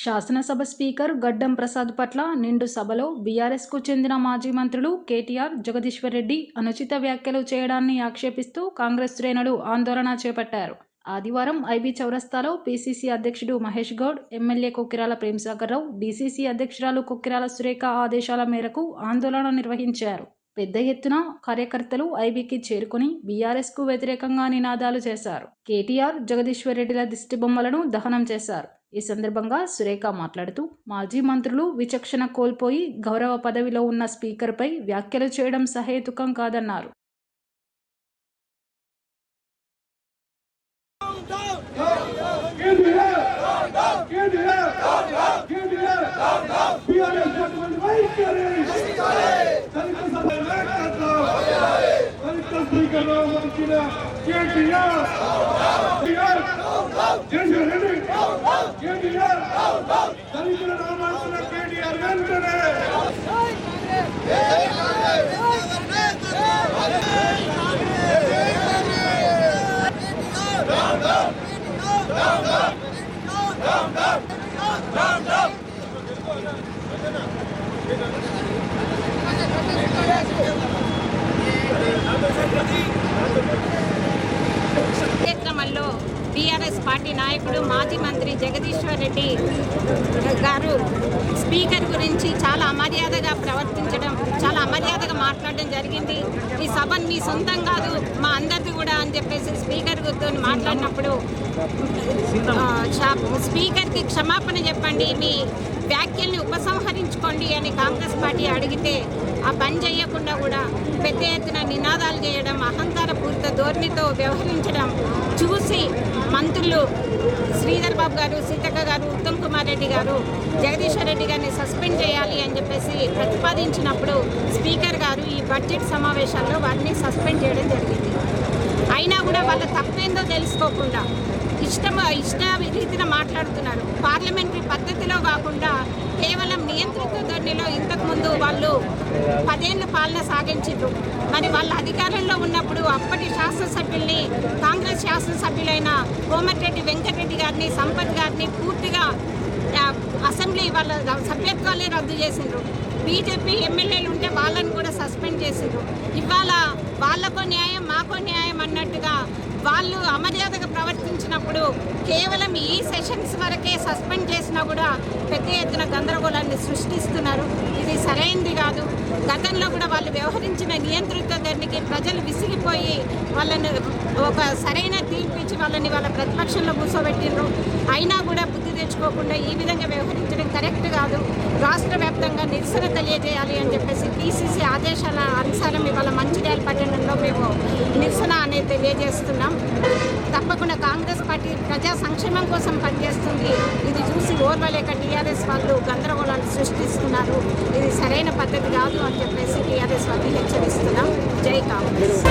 శాసనసభ స్పీకర్ గడ్డం ప్రసాద్ పట్ల నిండు సభలో బీఆర్ఎస్కు చెందిన మాజీ మంత్రులు కేటీఆర్, జగదీశ్వర్ రెడ్డి అనుచిత వ్యాఖ్యలు చేయడాన్ని ఆక్షేపిస్తూ కాంగ్రెస్ శ్రేణులు ఆందోళన చేపట్టారు. ఆదివారం ఐబీ చౌరస్తాలో పీసీసీ అధ్యక్షుడు మహేష్ గౌడ్, ఎమ్మెల్యే కొక్కిరాల ప్రేమ్సాగర్ రావు, డీసీసీ అధ్యక్షురాలు కొక్కిరాల సురేఖ ఆదేశాల మేరకు ఆందోళన నిర్వహించారు. పెద్ద ఎత్తున కార్యకర్తలు ఐబీకి చేరుకుని బీఆర్ఎస్కు వ్యతిరేకంగా నినాదాలు చేశారు. కేటీఆర్, జగదీశ్వర్ రెడ్డిల దిష్టిబొమ్మలను దహనం చేశారు. ఈ సందర్భంగా సురేఖ మాట్లాడుతూ, మాజీ మంత్రులు విచక్షణ కోల్పోయి గౌరవ పదవిలో ఉన్న స్పీకర్పై వ్యాఖ్యలు చేయడం సహేతుకం కాదన్నారు. కార్యక్రమంలో టీఆర్ఎస్ పార్టీ నాయకుడు మాజీ మంత్రి జగదీశ్వర్ రెడ్డి గారు స్పీకర్ గురించి చాలా అమర్యాదగా ప్రవర్తించడం, చాలా అమర్యాదగా మాట్లాడడం జరిగింది. ఈ సభ మీ సొంతం కాదు, మా అందరిది కూడా అని చెప్పేసి స్పీకర్ గుర్తు మాట్లాడినప్పుడు స్పీకర్కి క్షమాపణ చెప్పండి, మీ వ్యాఖ్యల్ని ఉపసంహరించుకోండి అని కాంగ్రెస్ పార్టీ అడిగితే ఆ పని చేయకుండా కూడా పెద్ద ఎత్తున నినాదాలు చేయడం, అహంకారపూరిత ధోరణితో వ్యవహరించడం చూసి మంత్రులు శ్రీధర్ బాబు గారు, సీతక్క గారు, ఉత్తమ్ కుమార్ రెడ్డి గారు జగదీశ్వర్ రెడ్డి గారిని సస్పెండ్ చేయాలి అని చెప్పేసి ప్రతిపాదించినప్పుడు స్పీకర్ గారు ఈ బడ్జెట్ సమావేశాల్లో వారిని సస్పెండ్ చేయడం జరిగింది. అయినా కూడా వాళ్ళ తప్పేందో తెలుసుకోకుండా ఇష్ట రీతిన మాట్లాడుతున్నారు. పార్లమెంటరీ పద్ధతిలో కాకుండా కేవలం నియంత్రిత ధోరణిలో ఇంతకుముందు వాళ్ళు 10 ఏళ్ల పాలన సాగించారు. మరి వాళ్ళ అధికారంలో ఉన్నప్పుడు అప్పటి శాసనసభ్యుల్ని, కాంగ్రెస్ శాసనసభ్యులైన కోమటిరెడ్డి వెంకటరెడ్డి గారిని, సంపత్ గారిని పూర్తిగా అసెంబ్లీ వాళ్ళ సభ్యత్వాలే రద్దు చేసిండ్రు. బీజేపీ ఎమ్మెల్యేలు ఉంటే వాళ్ళని కూడా సస్పెండ్ చేసిండ్రు. ఇవాళ వాళ్ళకో న్యాయం మాకో న్యాయం అన్నట్టుగా వాళ్ళు అమర్యాదగా ప్రవర్తించినప్పుడు కేవలం ఈ సెషన్స్ వరకే సస్పెండ్ చేసినా కూడా పెద్ద ఎత్తున గందరగోళాన్ని సృష్టిస్తున్నారు. ఇది సరైనది కాదు. గతంలో కూడా వాళ్ళు వ్యవహరించిన నియంత్రిత ధోరణికి ప్రజలు విసిగిపోయి వాళ్ళని ఒక సరైన తీర్పిచ్చి వాళ్ళని వాళ్ళ ప్రతిపక్షంలో కూర్చోబెట్టిండ్రు. అయినా కూడా బుద్ధి తెచ్చుకోకుండా ఈ విధంగా వ్యవహరించడం కరెక్ట్ కాదు. రాష్ట్ర వ్యాప్తంగా నిరసన తెలియజేయాలి అని చెప్పేసి పీసీసీ ఆదేశాల అనుసారం ఇవాళ మంచిర్యాల పట్టణంలో మేము నిరసన అనేది తెలియజేస్తున్నాం. తప్పకుండా కాంగ్రెస్ పార్టీ ప్రజా సంక్షేమం కోసం పనిచేస్తుంది. ఇది చూసి ఓర్వలేక టీఆర్ఎస్ వాళ్ళు గందరగోళాలు సృష్టిస్తున్నారు. ఇది సరైన పద్ధతి కాదు అని చెప్పేసి టీఆర్ఎస్ వాళ్ళు హెచ్చరిస్తున్నాం. జై కాంగ్రెస్.